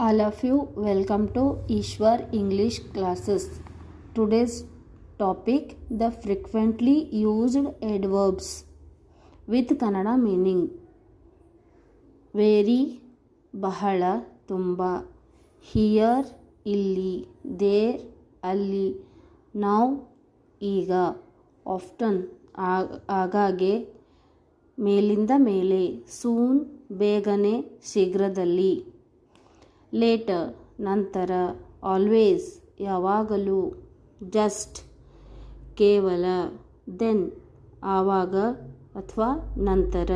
All of you, welcome to Ishwar English classes. Today's topic, the frequently used adverbs with Kannada meaning. Very, ಬಹಳ, ತುಂಬ. Here, ಇಲ್ಲಿ. There, ಅಲ್ಲಿ. Now, ಈಗ. Often, ಆಗಾಗ್ಗೆ. ಮೇಲಿಂದ ಮೇಲೆ. Soon, ಬೇಗನೆ, ಶೀಘ್ರದಲ್ಲಿ. ಲೇಟರ್, ನಂತರ. ಆಲ್ವೇಸ್, ಯಾವಾಗಲೂ. ಜಸ್ಟ್, ಕೇವಲ. ದೆನ್, ಆವಾಗ ಅಥವಾ ನಂತರ.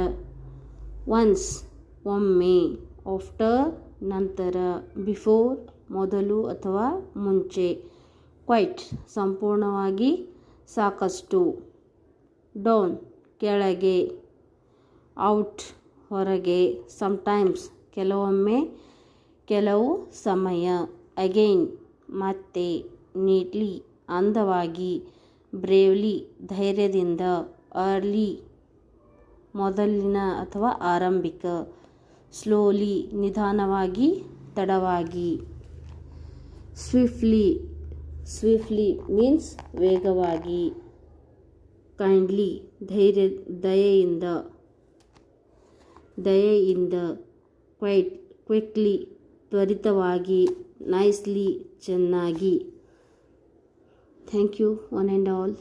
ಒನ್ಸ್, ಒಮ್ಮೆ. ಆಫ್ಟರ್, ನಂತರ. ಬಿಫೋರ್, ಮೊದಲು ಅಥವಾ ಮುಂಚೆ. ಕ್ವೈಟ್, ಸಂಪೂರ್ಣವಾಗಿ, ಸಾಕಷ್ಟು. ಡೌನ್, ಕೆಳಗೆ. ಔಟ್, ಹೊರಗೆ. ಸಮ್ಟೈಮ್ಸ್, ಕೆಲವೊಮ್ಮೆ, ಕೆಲವು ಸಮಯ. ಅಗೈನ್, ಮತ್ತೆ. ನೀಟ್ಲಿ, ಅಂದವಾಗಿ. ಬ್ರೇವ್ಲಿ, ಧೈರ್ಯದಿಂದ. ಅರ್ಲಿ, ಮೊದಲಿನ ಅಥವಾ ಆರಂಭಿಕ. ಸ್ಲೋಲಿ, ನಿಧಾನವಾಗಿ, ತಡವಾಗಿ. ಸ್ವಿಫ್ಟ್ಲಿ ಮೀನ್ಸ್ ವೇಗವಾಗಿ. ಕೈಂಡ್ಲಿ, ದಯೆಯಿಂದ. ಕ್ವಿಕ್ಲಿ, ತ್ವರಿತವಾಗಿ. ನೈಸ್ಲಿ, ಚೆನ್ನಾಗಿ. Thank you one and all.